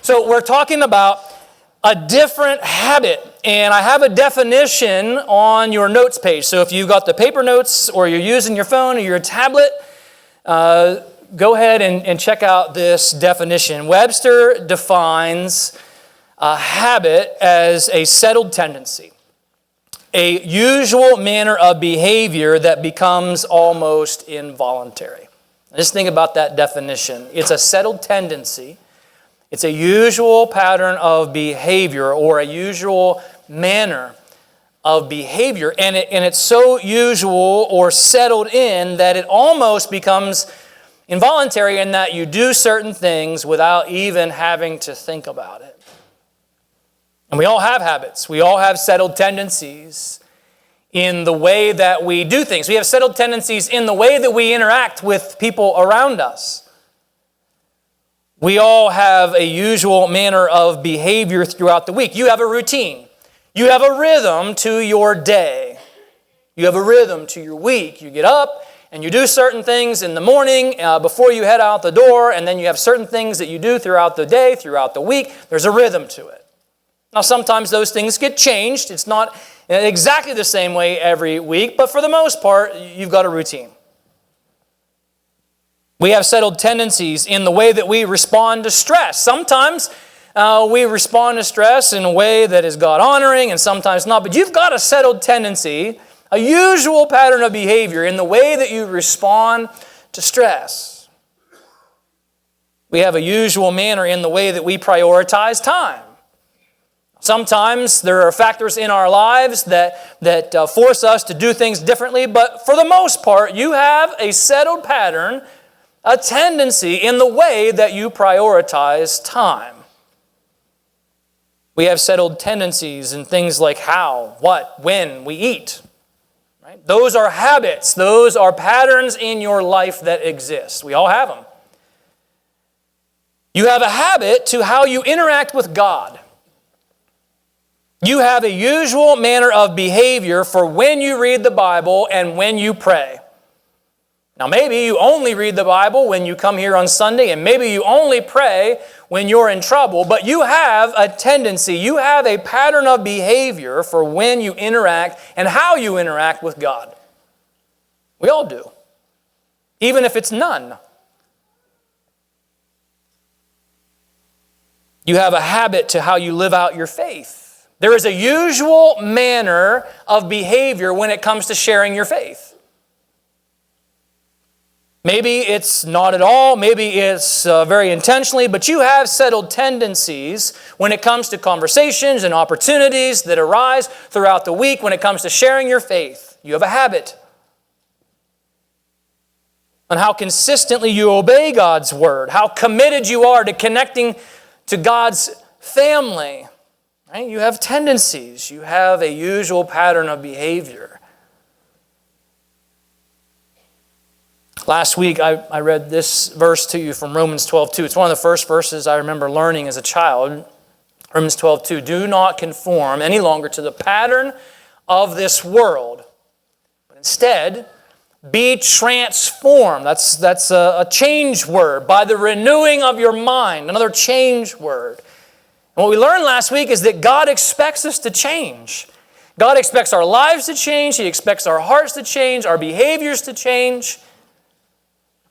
So we're talking about a different habit, and I have a definition on your notes page. So if you've got the paper notes or you're using your phone or your tablet, go ahead and check out this definition. Webster defines a habit as a settled tendency, a usual manner of behavior that becomes almost involuntary. Just think about that definition. It's a settled tendency. It's a usual pattern of behavior or a usual manner of behavior. And it's so usual or settled in that it almost becomes involuntary in that you do certain things without even having to think about it. And we all have habits. We all have settled tendencies in the way that we do things. We have settled tendencies in the way that we interact with people around us. We all have a usual manner of behavior throughout the week. You have a routine. You have a rhythm to your day. You have a rhythm to your week. You get up and you do certain things in the morning before you head out the door, and then you have certain things that you do throughout the day, throughout the week. There's a rhythm to it. Now, sometimes those things get changed. It's not exactly the same way every week, but for the most part, you've got a routine. We have settled tendencies in the way that we respond to stress. Sometimes we respond to stress in a way that is God-honoring and sometimes not. But you've got a settled tendency, a usual pattern of behavior in the way that you respond to stress. We have a usual manner in the way that we prioritize time. Sometimes there are factors in our lives that force us to do things differently. But for the most part, you have a settled pattern, a tendency in the way that you prioritize time. We have settled tendencies in things like how, what, when we eat. Right? Those are habits. Those are patterns in your life that exist. We all have them. You have a habit to how you interact with God. You have a usual manner of behavior for when you read the Bible and when you pray. Now, maybe you only read the Bible when you come here on Sunday, and maybe you only pray when you're in trouble, but you have a tendency, you have a pattern of behavior for when you interact and how you interact with God. We all do, even if it's none. You have a habit to how you live out your faith. There is a usual manner of behavior when it comes to sharing your faith. Maybe it's not at all, maybe it's very intentionally, but you have settled tendencies when it comes to conversations and opportunities that arise throughout the week when it comes to sharing your faith. You have a habit on how consistently you obey God's word, how committed you are to connecting to God's family. Right? You have tendencies, you have a usual pattern of behavior. Last week, I read this verse to you from Romans 12:2. It's one of the first verses I remember learning as a child. Romans 12:2. Do not conform any longer to the pattern of this world, but instead be transformed. That's a change word. By the renewing of your mind. Another change word. And what we learned last week is that God expects us to change. God expects our lives to change. He expects our hearts to change, our behaviors to change.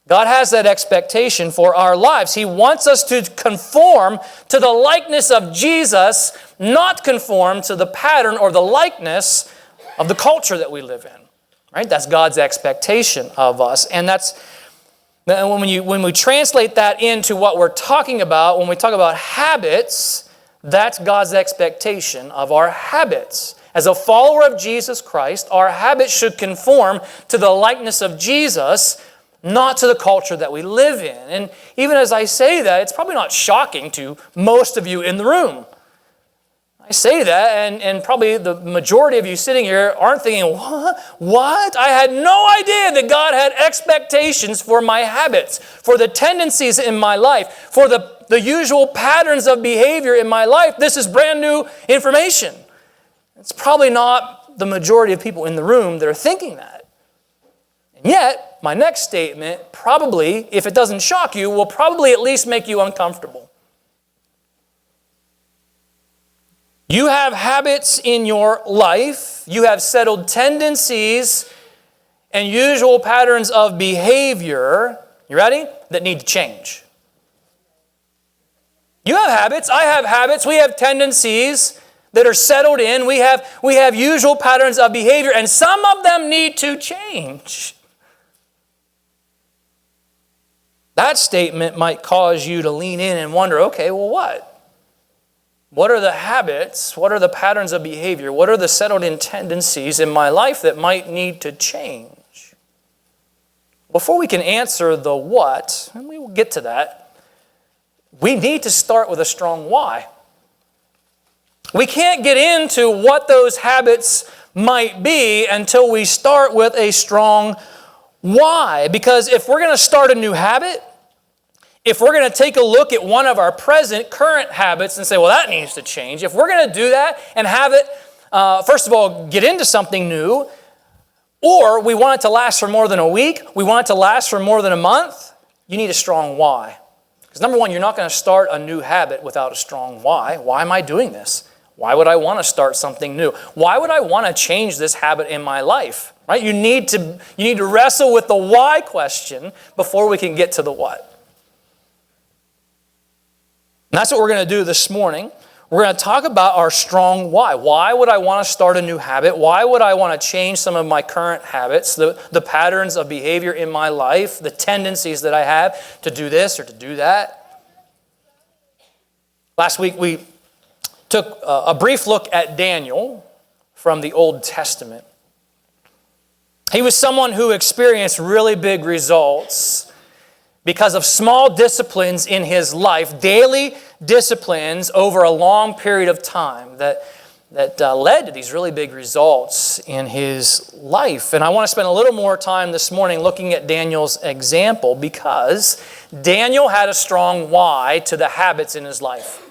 God has that expectation for our lives. He wants us to conform to the likeness of Jesus, not conform to the pattern or the likeness of the culture that we live in. Right? That's God's expectation of us. And that's when we translate that into what we're talking about, when we talk about habits, that's God's expectation of our habits. As a follower of Jesus Christ, our habits should conform to the likeness of Jesus, not to the culture that we live in. And even as I say that, it's probably not shocking to most of you in the room. I say that, and probably the majority of you sitting here aren't thinking, what? I had no idea that God had expectations for my habits, for the tendencies in my life, for the usual patterns of behavior in my life. This is brand new information. It's probably not the majority of people in the room that are thinking that. And yet, my next statement probably, if it doesn't shock you, will probably at least make you uncomfortable. You have habits in your life. You have settled tendencies and usual patterns of behavior, you ready? That need to change. You have habits. I have habits. We have tendencies that are settled in. We have usual patterns of behavior, and some of them need to change. That statement might cause you to lean in and wonder, okay, well, what? What are the habits? What are the patterns of behavior? What are the settled-in tendencies in my life that might need to change? Before we can answer the what, and we will get to that, we need to start with a strong why. We can't get into what those habits might be until we start with a strong why. Because if we're going to start a new habit, if we're going to take a look at one of our current habits and say, well, that needs to change. If we're going to do that and have it, first of all, get into something new, or we want it to last for more than a week, we want it to last for more than a month, you need a strong why. Because number one, you're not going to start a new habit without a strong why. Why am I doing this? Why would I want to start something new? Why would I want to change this habit in my life? Right? You need to wrestle with the why question before we can get to the what. And that's what we're going to do this morning. We're going to talk about our strong why. Why would I want to start a new habit? Why would I want to change some of my current habits, the patterns of behavior in my life, the tendencies that I have to do this or to do that? Last week we took a brief look at Daniel from the Old Testament. He was someone who experienced really big results because of small disciplines in his life, daily disciplines over a long period of time that led to these really big results in his life. And I want to spend a little more time this morning looking at Daniel's example because Daniel had a strong why to the habits in his life.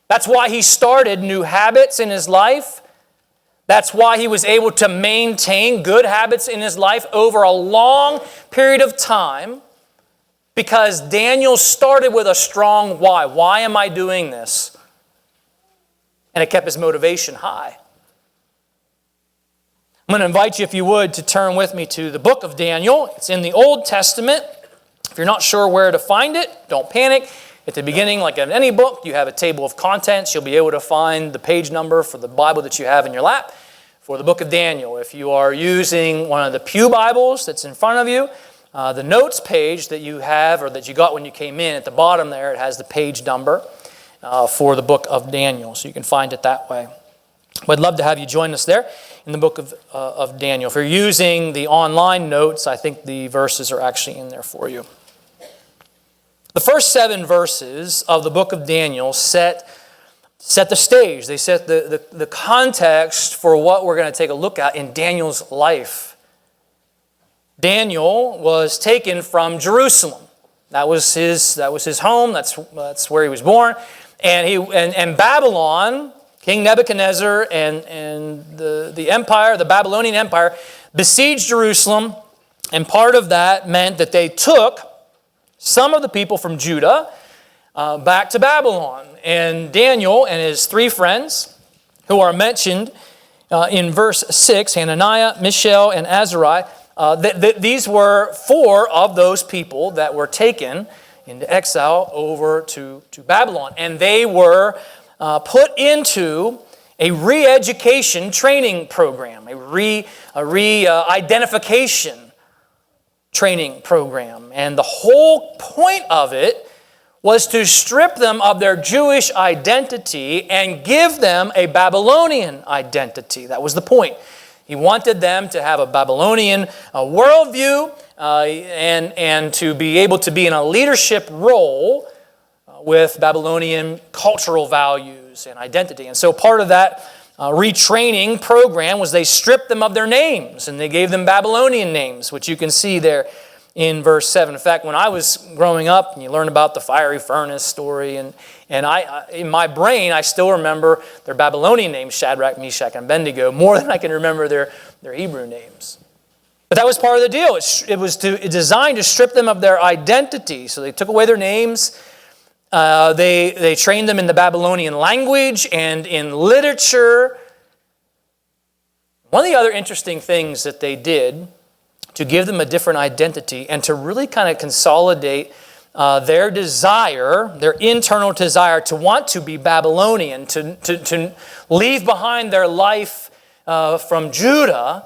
That's why he started new habits in his life. That's why he was able to maintain good habits in his life over a long period of time. Because Daniel started with a strong why. Why am I doing this? And it kept his motivation high. I'm going to invite you, if you would, to turn with me to the book of Daniel. It's in the Old Testament. If you're not sure where to find it, don't panic. At the beginning, like in any book, you have a table of contents. You'll be able to find the page number for the Bible that you have in your lap for the book of Daniel. If you are using one of the Pew Bibles that's in front of you, the notes page that you have or that you got when you came in, at the bottom there, it has the page number for the book of Daniel. So you can find it that way. I'd love to have you join us there in the book of Daniel. If you're using the online notes, I think the verses are actually in there for you. The first 7 verses of the book of Daniel set the stage. They set the context for what we're going to take a look at in Daniel's life. Daniel was taken from Jerusalem. That was his home. That's where he was born. And Babylon, King Nebuchadnezzar and the empire, the Babylonian Empire, besieged Jerusalem, and part of that meant that they took some of the people from Judah back to Babylon. And Daniel and his 3 friends, who are mentioned in verse 6, Hananiah, Mishael, and Azariah, these were 4 of those people that were taken into exile over to Babylon. And they were put into a re-education training program, a re-identification training program. And the whole point of it was to strip them of their Jewish identity and give them a Babylonian identity. That was the point. He wanted them to have a Babylonian worldview and to be able to be in a leadership role with Babylonian cultural values and identity. And so part of that retraining program was they stripped them of their names and they gave them Babylonian names, which you can see there in verse 7. In fact, when I was growing up, and you learn about the fiery furnace story, and I in my brain, I still remember their Babylonian names, Shadrach, Meshach, and Abednego, more than I can remember their Hebrew names. But that was part of the deal. It was designed to strip them of their identity. So they took away their names, They trained them in the Babylonian language and in literature. One of the other interesting things that they did to give them a different identity and to really kind of consolidate their desire, their internal desire to want to be Babylonian, to leave behind their life from Judah,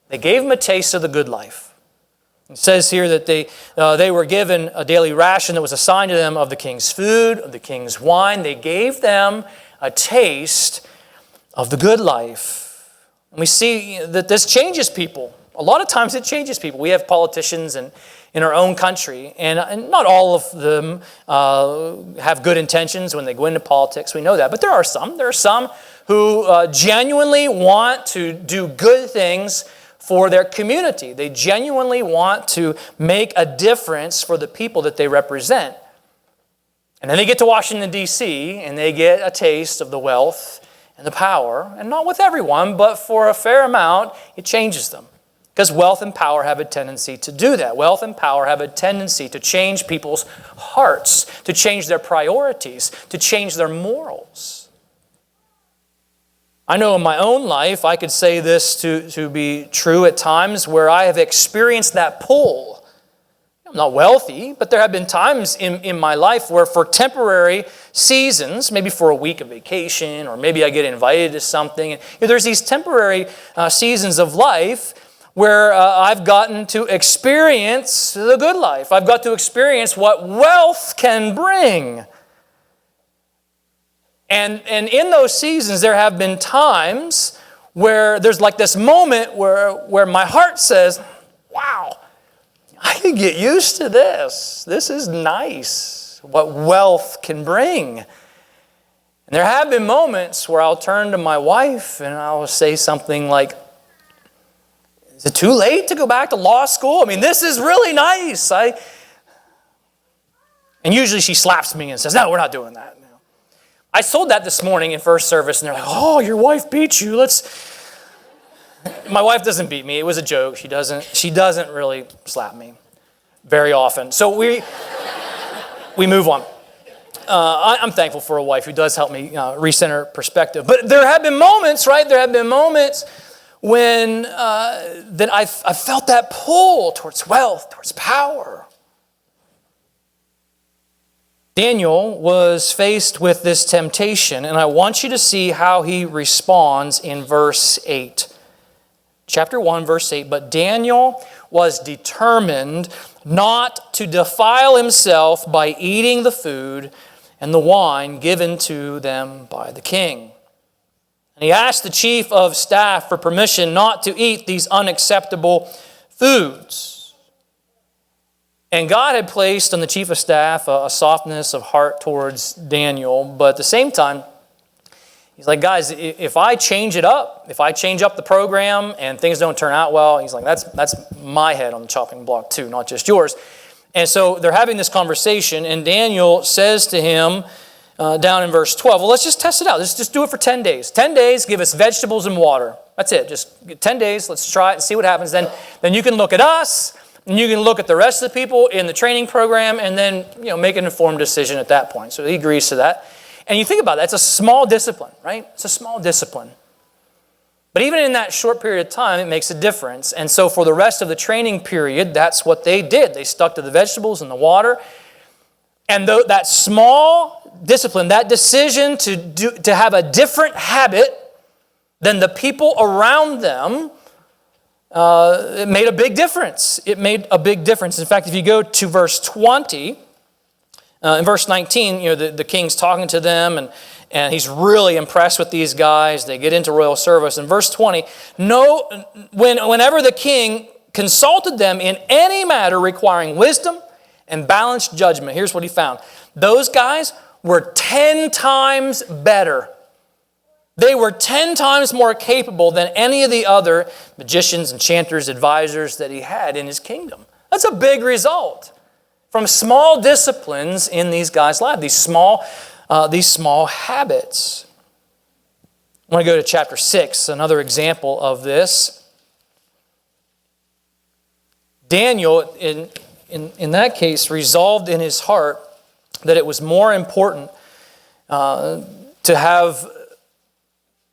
they gave them a taste of the good life. It says here that they were given a daily ration that was assigned to them of the king's food, of the king's wine. They gave them a taste of the good life. And we see that this changes people. A lot of times it changes people. We have politicians in our own country, and not all of them have good intentions when they go into politics. We know that. But there are some. There are some who genuinely want to do good things for their community. They genuinely want to make a difference for the people that they represent. And then they get to Washington, D.C., and they get a taste of the wealth and the power. And not with everyone, but for a fair amount, it changes them. Because wealth and power have a tendency to do that. Wealth and power have a tendency to change people's hearts, to change their priorities, to change their morals. I know in my own life, I could say this to be true at times where I have experienced that pull. I'm not wealthy, but there have been times in my life where for temporary seasons, maybe for a week of vacation, or maybe I get invited to something, there's these temporary seasons of life where I've gotten to experience the good life. I've got to experience what wealth can bring. And in those seasons, there have been times where there's like this moment where my heart says, wow, I can get used to this. This is nice, what wealth can bring. And there have been moments where I'll turn to my wife and I'll say something like, is it too late to go back to law school? I mean, this is really nice. And usually she slaps me and says, no, we're not doing that. I sold that this morning in first service, and they're like, oh, your wife beat you. My wife doesn't beat me. It was a joke. She doesn't really slap me very often. So we move on. I'm thankful for a wife who does help me recenter perspective. But there have been moments, right? There have been moments when that I felt that pull towards wealth, towards power. Daniel was faced with this temptation, and I want you to see how he responds in verse 8. Chapter 1, verse 8, but Daniel was determined not to defile himself by eating the food and the wine given to them by the king. And he asked the chief of staff for permission not to eat these unacceptable foods. And God had placed on the chief of staff a softness of heart towards Daniel, but at the same time, he's like, guys, if I change it up, if I change up the program and things don't turn out well, he's like, that's my head on the chopping block too, not just yours. And so they're having this conversation, and Daniel says to him down in verse 12, well, let's just test it out. Let's just do it for 10 days. 10 days, give us vegetables and water. That's it. Just 10 days, let's try it and see what happens. Then you can look at us, and you can look at the rest of the people in the training program, and then make an informed decision at that point. So he agrees to that. And you think about that, it's a small discipline, right? It's a small discipline. But even in that short period of time, it makes a difference. And so for the rest of the training period, that's what they did. They stuck to the vegetables and the water. And that small discipline, that decision to have a different habit than the people around them, it made a big difference. It made a big difference. In fact, if you go to verse 20, in verse 19, the king's talking to them, and he's really impressed with these guys. They get into royal service. In verse 20, whenever the king consulted them in any matter requiring wisdom and balanced judgment, here's what he found. Those guys were 10 times better. They were 10 times more capable than any of the other magicians, enchanters, advisors that he had in his kingdom. That's a big result from small disciplines in these guys' lives, these small habits. I want to go to chapter 6, another example of this. Daniel, in that case, resolved in his heart that it was more important to have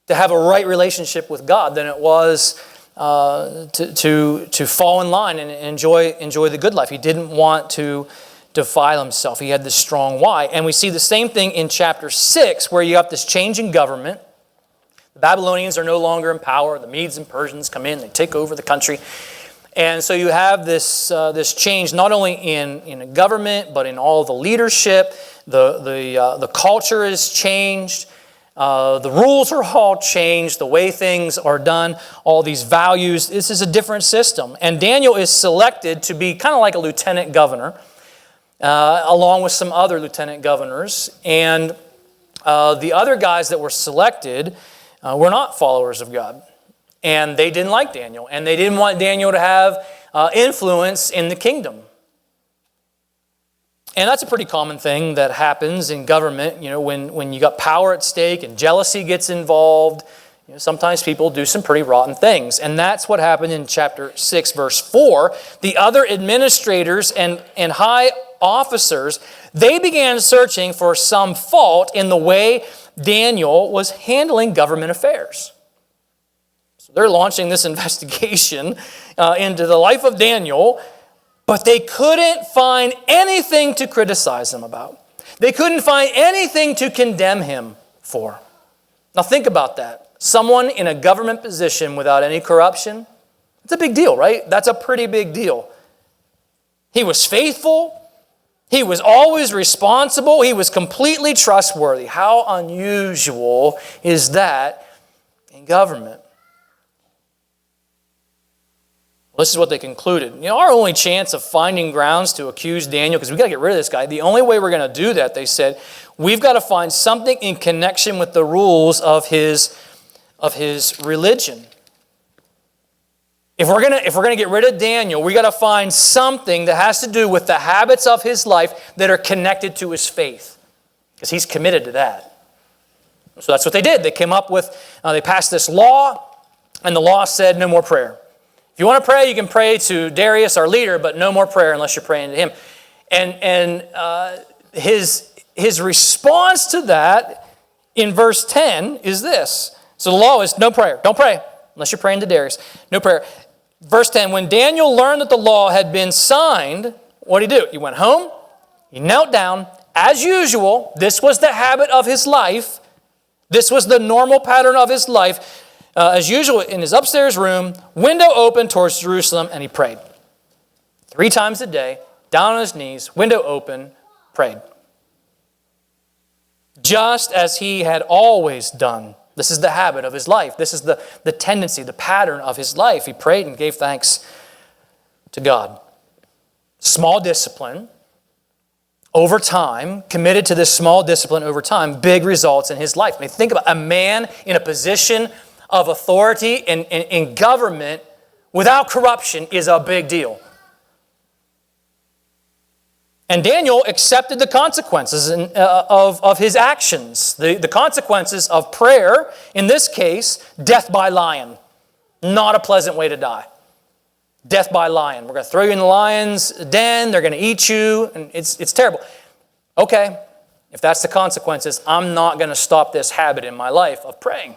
a right relationship with God than it was to fall in line and enjoy the good life. He didn't want to defile himself. He had this strong why. And we see the same thing in chapter 6, where you have this change in government. The Babylonians are no longer in power. The Medes and Persians come in, they take over the country. And so you have this change not only in government, but in all the leadership. The culture is changed. The rules are all changed. The way things are done, all these values. This is a different system. And Daniel is selected to be kind of like a lieutenant governor, along with some other lieutenant governors. And the other guys that were selected were not followers of God. And they didn't like Daniel. And they didn't want Daniel to have influence in the kingdom. And that's a pretty common thing that happens in government. You know, when you got power at stake and jealousy gets involved, you know, sometimes people do some pretty rotten things. And that's what happened in chapter 6, verse 4. The other administrators and high officers, they began searching for some fault in the way Daniel was handling government affairs. So they're launching this investigation into the life of Daniel, but they couldn't find anything to criticize him about. They couldn't find anything to condemn him for. Now think about that. Someone in a government position without any corruption, it's a big deal, right? That's a pretty big deal. He was faithful. He was always responsible. He was completely trustworthy. How unusual is that in government? This is what they concluded. You know, our only chance of finding grounds to accuse Daniel, because we've got to get rid of this guy, the only way we're going to do that, they said, we've got to find something in connection with the rules of his religion. If we're going to get rid of Daniel, we got to find something that has to do with the habits of his life that are connected to his faith, because he's committed to that. So that's what they did. They came up with, they passed this law, and the law said no more prayer. If you want to pray, you can pray to Darius, our leader, but no more prayer unless you're praying to him. And his response to that in verse 10 is this. So the law is no prayer. Don't pray unless you're praying to Darius. No prayer. Verse 10, when Daniel learned that the law had been signed, what did he do? He went home, he knelt down. As usual, this was the habit of his life. This was the normal pattern of his life. As usual, in his upstairs room, window open towards Jerusalem, and he prayed. 3 times a day, down on his knees, window open, prayed. Just as he had always done. This is the habit of his life. This is the tendency, the pattern of his life. He prayed and gave thanks to God. Small discipline over time, committed to this small discipline over time, big results in his life. I mean, think about a man in a position of authority in government without corruption is a big deal. And Daniel accepted the consequences of his actions. The consequences of prayer, in this case, death by lion. Not a pleasant way to die. Death by lion. We're going to throw you in the lion's den. They're going to eat you. And it's terrible. Okay, if that's the consequences, I'm not going to stop this habit in my life of praying.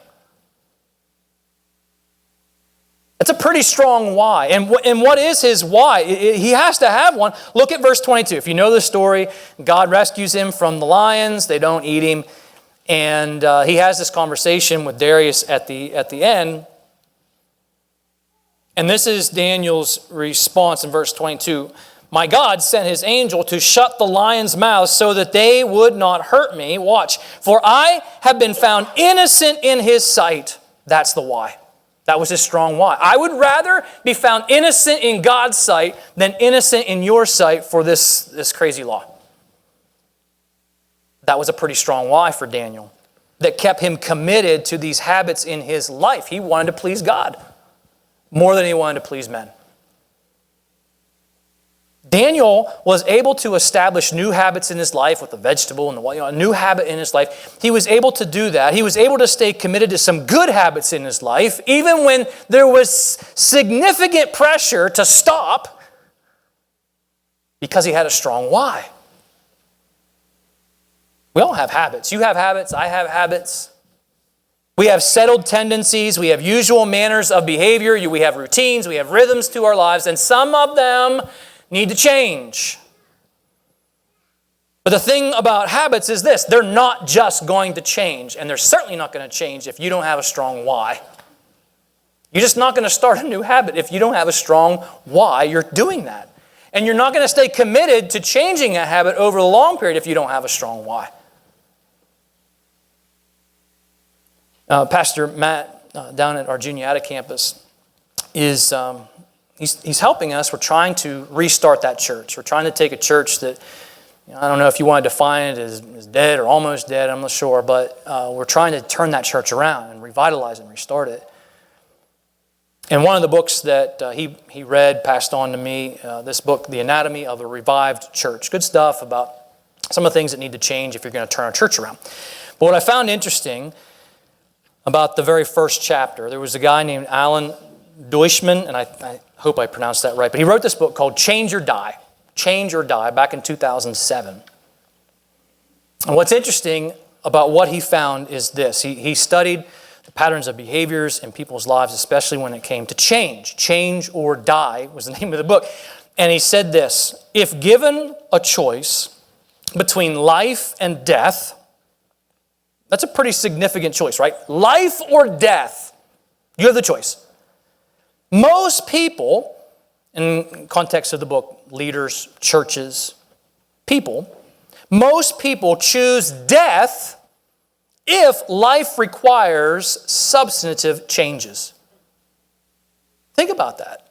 It's a pretty strong why. And what is his why? He has to have one. Look at verse 22. If you know the story, God rescues him from the lions. They don't eat him. And he has this conversation with Darius at the end. And this is Daniel's response in verse 22. My God sent his angel to shut the lions' mouths so that they would not hurt me. Watch. For I have been found innocent in his sight. That's the why. That was his strong why. I would rather be found innocent in God's sight than innocent in your sight for this crazy law. That was a pretty strong why for Daniel that kept him committed to these habits in his life. He wanted to please God more than he wanted to please men. Daniel was able to establish new habits in his life with the vegetable and a new habit in his life. He was able to do that. He was able to stay committed to some good habits in his life, even when there was significant pressure to stop, because he had a strong why. We all have habits. You have habits. I have habits. We have settled tendencies. We have usual manners of behavior. We have routines. We have rhythms to our lives. And some of them need to change. But the thing about habits is this. They're not just going to change. And they're certainly not going to change if you don't have a strong why. You're just not going to start a new habit if you don't have a strong why you're doing that. And you're not going to stay committed to changing a habit over a long period if you don't have a strong why. Pastor Matt down at our Juniata campus is he's helping us. We're trying to restart that church. We're trying to take a church that, I don't know if you want to define it as dead or almost dead, I'm not sure, but we're trying to turn that church around and revitalize and restart it. And one of the books that he read, passed on to me, this book, The Anatomy of a Revived Church. Good stuff about some of the things that need to change if you're going to turn a church around. But what I found interesting about the very first chapter, there was a guy named Alan Deutschman, and I hope I pronounced that right, but he wrote this book called Change or Die. Change or Die, back in 2007. And what's interesting about what he found is this. He studied the patterns of behaviors in people's lives, especially when it came to change. Change or Die was the name of the book. And he said this: if given a choice between life and death, that's a pretty significant choice, right? Life or death, you have the choice. Most people, in context of the book, leaders, churches, most people choose death if life requires substantive changes. Think about that.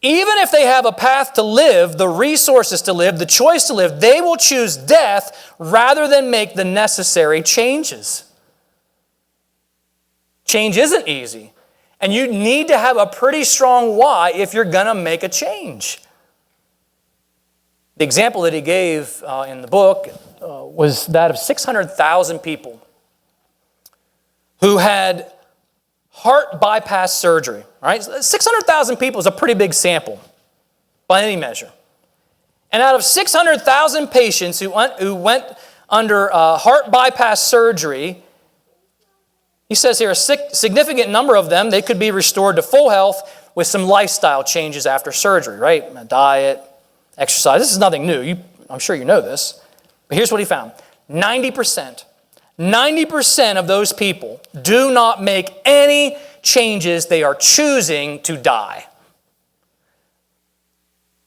Even if they have a path to live, the resources to live, the choice to live, they will choose death rather than make the necessary changes. Change isn't easy. And you need to have a pretty strong why if you're going to make a change. The example that he gave in the book was that of 600,000 people who had heart bypass surgery. Right? 600,000 people is a pretty big sample by any measure. And out of 600,000 patients who went under heart bypass surgery, he says here a significant number of them, they could be restored to full health with some lifestyle changes after surgery, right? Diet, exercise. This is nothing new. I'm sure you know this. But here's what he found. 90% of those people do not make any changes. They are choosing to die.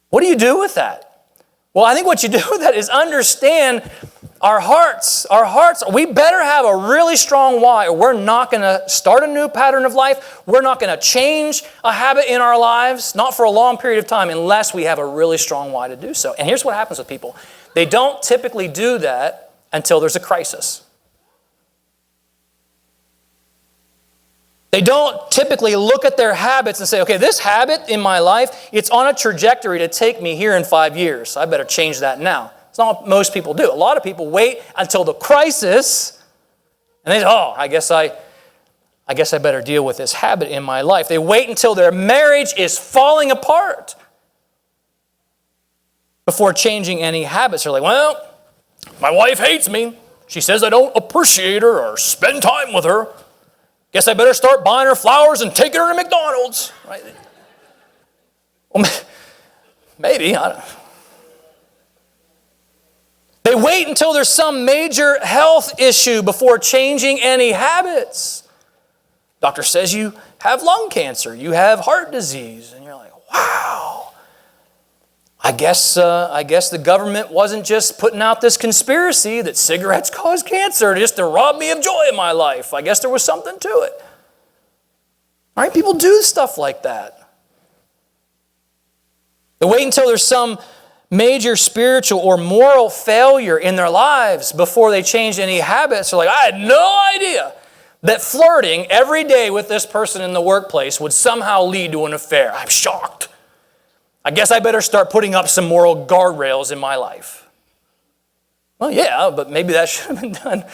What do you do with that? Well, I think what you do with that is understand our hearts, we better have a really strong why, or we're not going to start a new pattern of life. We're not going to change a habit in our lives, not for a long period of time, unless we have a really strong why to do so. And here's what happens with people. They don't typically do that until there's a crisis. They don't typically look at their habits and say, okay, this habit in my life, it's on a trajectory to take me here in 5 years. So I better change that now. It's not what most people do. A lot of people wait until the crisis and they say, oh, I guess I better deal with this habit in my life. They wait until their marriage is falling apart before changing any habits. They're like, well, my wife hates me. She says I don't appreciate her or spend time with her. Guess I better start buying her flowers and taking her to McDonald's. Right? Well, maybe. I don't know. They wait until there's some major health issue before changing any habits. Doctor says you have lung cancer, you have heart disease, and you're like, wow. I guess the government wasn't just putting out this conspiracy that cigarettes cause cancer just to rob me of joy in my life. I guess there was something to it. All right, people do stuff like that. They wait until there's some major spiritual or moral failure in their lives before they change any habits. They're like, I had no idea that flirting every day with this person in the workplace would somehow lead to an affair. I'm shocked. I guess I better start putting up some moral guardrails in my life. Well, yeah, but maybe that should have been done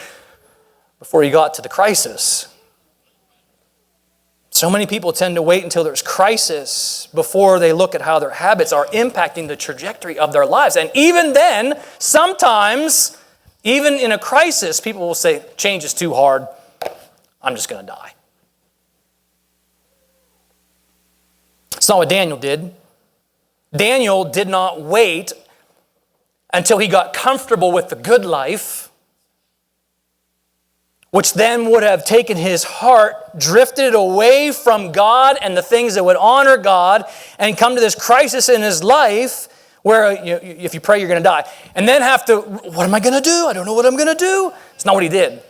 before you got to the crisis. So many people tend to wait until there's crisis before they look at how their habits are impacting the trajectory of their lives. And even then, sometimes Even in a crisis, people will say, change is too hard. I'm just going to die. It's not what Daniel did. Daniel did not wait until he got comfortable with the good life, which then would have taken his heart, drifted away from God and the things that would honor God, and come to this crisis in his life where if you pray, you're going to die. And then have to, what am I going to do? I don't know what I'm going to do. It's not what he did.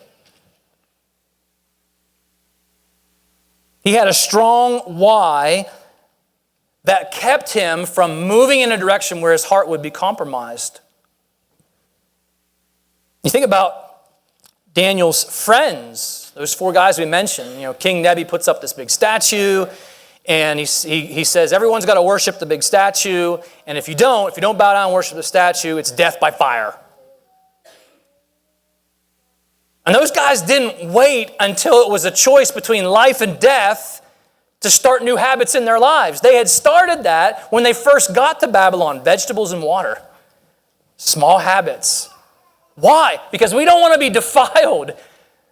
He had a strong why that kept him from moving in a direction where his heart would be compromised. You think about Daniel's friends, those 4 guys we mentioned. King Nebi puts up this big statue, and he says, everyone's got to worship the big statue, and if you don't bow down and worship the statue, it's death by fire. And those guys didn't wait until it was a choice between life and death to start new habits in their lives. They had started that when they first got to Babylon, vegetables and water. Small habits. Why? Because we don't want to be defiled.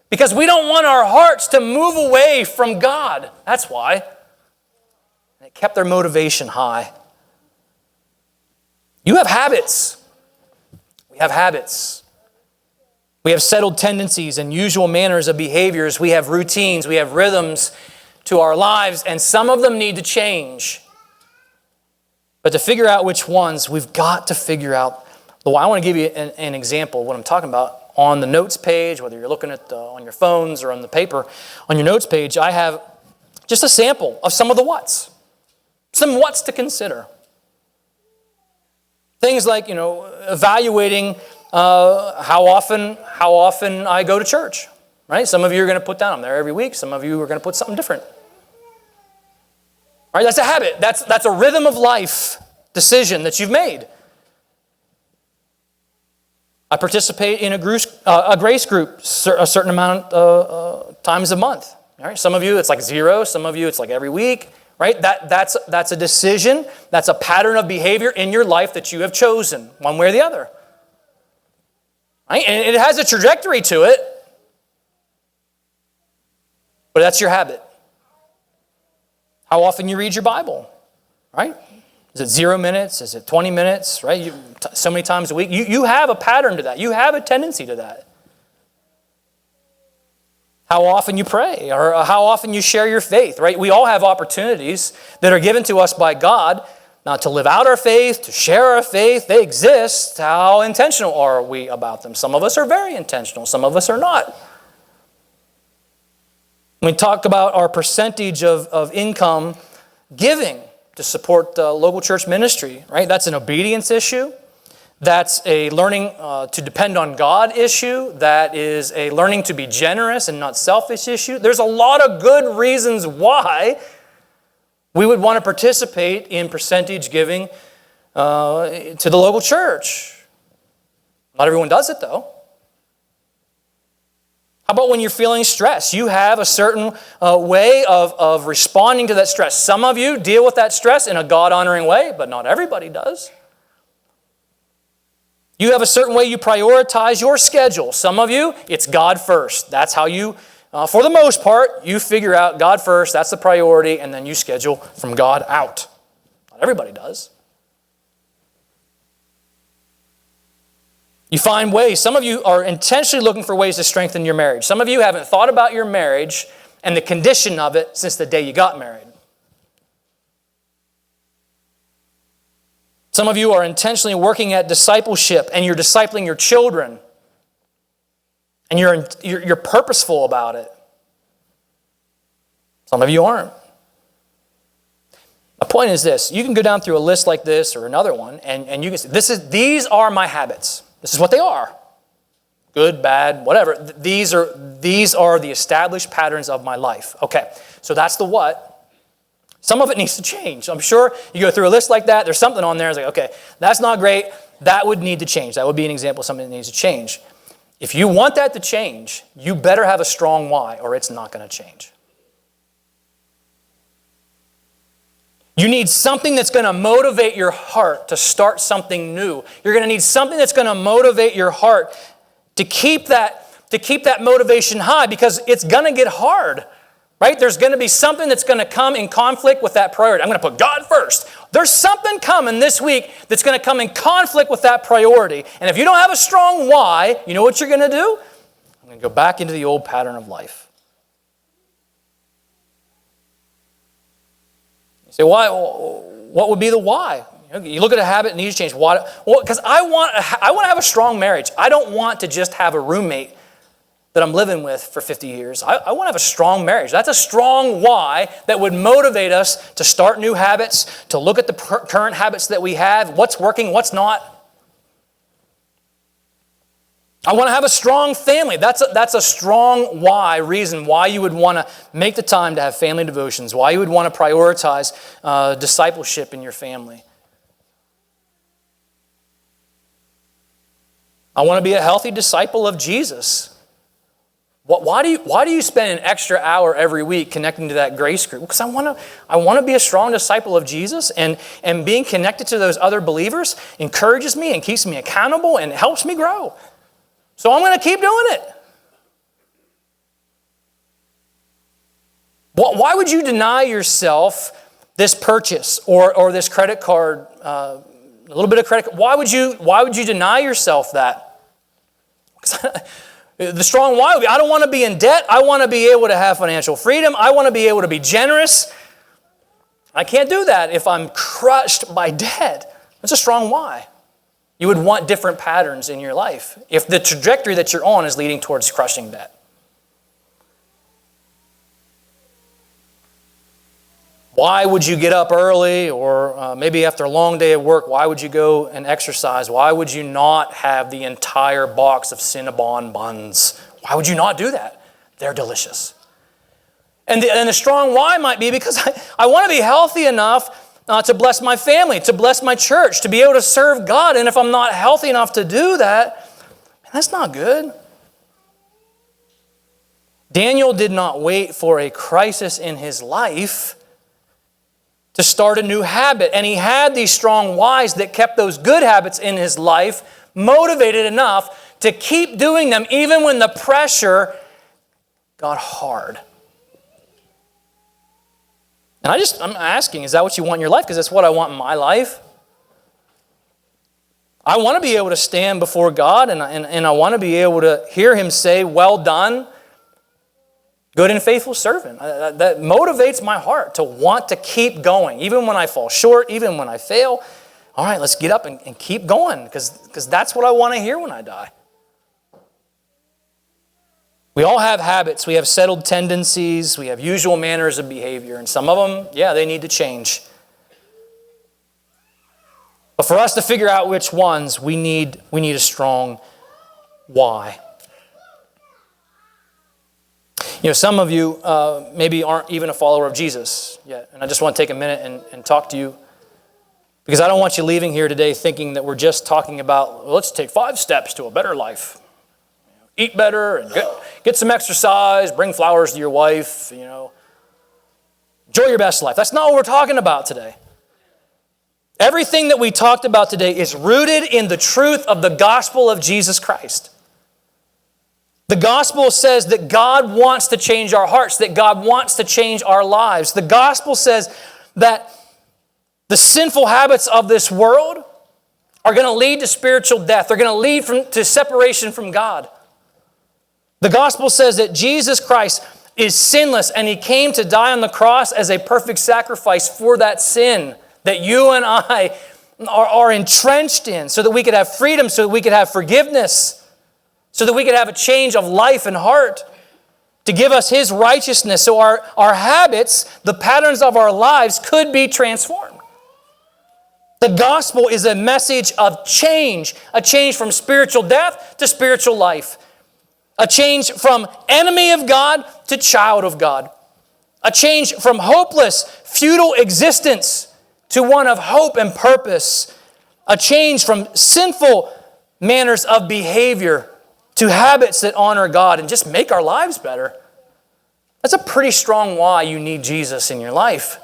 Because we don't want our hearts to move away from God. That's why. And it kept their motivation high. You have habits. We have habits. We have settled tendencies and usual manners of behaviors. We have routines. We have rhythms to our lives, and some of them need to change. But to figure out which ones, we've got to figure out the why. I want to give you an example of what I'm talking about. On the notes page, whether you're looking at on your phones or on the paper, on your notes page, I have just a sample of some of the whats. Some whats to consider. Things like, evaluating how often I go to church. Right? Some of you are going to put down, I'm there every week. Some of you are going to put something different. Right? That's a habit. That's a rhythm of life decision that you've made. I participate in a grace group a certain amount of times a month. All right? Some of you, it's like 0. Some of you, it's like every week. Right? That's a decision. That's a pattern of behavior in your life that you have chosen, one way or the other. Right? And it has a trajectory to it. But that's your habit. How often you read your Bible, right? Is it 0 minutes? Is it 20 minutes, right? So many times a week. You have a pattern to that. You have a tendency to that. How often you pray, or how often you share your faith, right? We all have opportunities that are given to us by God, not to live out our faith, to share our faith. They exist. How intentional are we about them? Some of us are very intentional. Some of us are not. We talk about our percentage of income giving to support local church ministry, right? That's an obedience issue. That's a learning to depend on God issue. That is a learning to be generous and not selfish issue. There's a lot of good reasons why we would want to participate in percentage giving to the local church. Not everyone does it, though. How about when you're feeling stress? You have a certain way of responding to that stress. Some of you deal with that stress in a God-honoring way, but not everybody does. You have a certain way you prioritize your schedule. Some of you, it's God first. That's how you, for the most part, you figure out God first, that's the priority, and then you schedule from God out. Not everybody does. You find ways. Some of you are intentionally looking for ways to strengthen your marriage. Some of you haven't thought about your marriage and the condition of it since the day you got married. Some of you are intentionally working at discipleship and you're discipling your children. And you're purposeful about it. Some of you aren't. My point is this. You can go down through a list like this or another one and you can say, these are my habits. This is what they are. Good, bad, whatever. These are the established patterns of my life. Okay, so that's the what. Some of it needs to change. I'm sure you go through a list like that, there's something on there, it's like, okay, that's not great. That would need to change. That would be an example of something that needs to change. If you want that to change, you better have a strong why or it's not going to change. You need something that's going to motivate your heart to start something new. You're going to need something that's going to motivate your heart to keep that motivation high, because it's going to get hard, right? There's going to be something that's going to come in conflict with that priority. I'm going to put God first. There's something coming this week that's going to come in conflict with that priority. And if you don't have a strong why, you know what you're going to do? I'm going to go back into the old pattern of life. You say, why? What would be the why? You look at a habit and needs to change. Why? Well, because I want to have a strong marriage. I don't want to just have a roommate that I'm living with for 50 years. I want to have a strong marriage. That's a strong why that would motivate us to start new habits, to look at the current habits that we have, what's working, what's not. I want to have a strong family. That's a strong why, reason why you would want to make the time to have family devotions, why you would want to prioritize discipleship in your family. I want to be a healthy disciple of Jesus. Why do you spend an extra hour every week connecting to that grace group? Because I want to be a strong disciple of Jesus, and being connected to those other believers encourages me and keeps me accountable and helps me grow. So I'm going to keep doing it. Why would you deny yourself this purchase or this credit card, a little bit of credit? Why would you deny yourself that? The strong why would be, I don't want to be in debt. I want to be able to have financial freedom. I want to be able to be generous. I can't do that if I'm crushed by debt. That's a strong why. You would want different patterns in your life if the trajectory that you're on is leading towards crushing debt. Why would you get up early, or maybe after a long day of work, why would you go and exercise? Why would you not have the entire box of Cinnabon buns? Why would you not do that? They're delicious. And the strong why might be because I want to be healthy enough to bless my family, to bless my church, to be able to serve God. And if I'm not healthy enough to do that, that's not good. Daniel did not wait for a crisis in his life to start a new habit. And he had these strong whys that kept those good habits in his life motivated enough to keep doing them even when the pressure got hard. And I'm asking, is that what you want in your life? Because that's what I want in my life. I want to be able to stand before God, and I want to be able to hear Him say, well done, good and faithful servant. That motivates my heart to want to keep going. Even when I fall short, even when I fail. All right, let's get up and keep going, because that's what I want to hear when I die. We all have habits. We have settled tendencies. We have usual manners of behavior. And some of them, they need to change. But for us to figure out which ones, we need a strong why. Some of you maybe aren't even a follower of Jesus yet. And I just want to take a minute and talk to you. Because I don't want you leaving here today thinking that we're just talking about, let's take 5 steps to a better life. Eat better and get some exercise, bring flowers to your wife, enjoy your best life. That's not what we're talking about today. Everything that we talked about today is rooted in the truth of the gospel of Jesus Christ. The gospel says that God wants to change our hearts, that God wants to change our lives. The gospel says that the sinful habits of this world are going to lead to spiritual death. They're going to lead to separation from God. The gospel says that Jesus Christ is sinless, and He came to die on the cross as a perfect sacrifice for that sin that you and I are entrenched in, so that we could have freedom, so that we could have forgiveness, so that we could have a change of life and heart, to give us His righteousness so our habits, the patterns of our lives, could be transformed. The gospel is a message of change, a change from spiritual death to spiritual life. A change from enemy of God to child of God. A change from hopeless, futile existence to one of hope and purpose. A change from sinful manners of behavior to habits that honor God and just make our lives better. That's a pretty strong why you need Jesus in your life.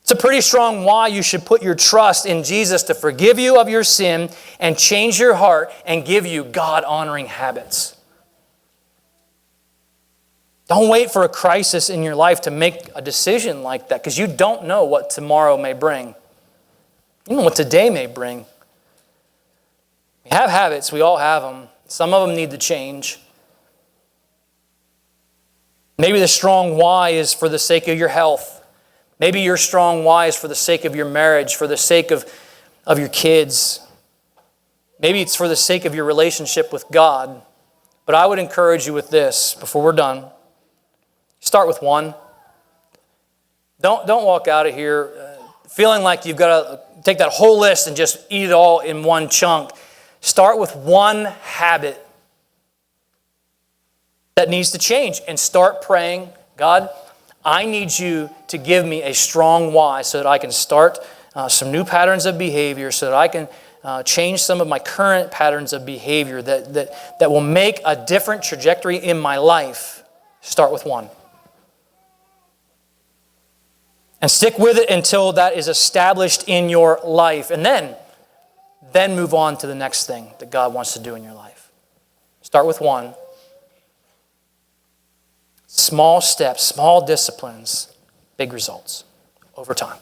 It's a pretty strong why you should put your trust in Jesus to forgive you of your sin and change your heart and give you God-honoring habits. Don't wait for a crisis in your life to make a decision like that, because you don't know what tomorrow may bring, even what today may bring. We have habits. We all have them. Some of them need to change. Maybe the strong why is for the sake of your health. Maybe your strong why is for the sake of your marriage, for the sake of your kids. Maybe it's for the sake of your relationship with God. But I would encourage you with this before we're done. Start with one. Don't walk out of here feeling like you've got to take that whole list and just eat it all in one chunk. Start with one habit that needs to change and start praying, God, I need you to give me a strong why so that I can start some new patterns of behavior, so that I can change some of my current patterns of behavior that will make a different trajectory in my life. Start with one. And stick with it until that is established in your life. And then move on to the next thing that God wants to do in your life. Start with one. Small steps, small disciplines, big results over time.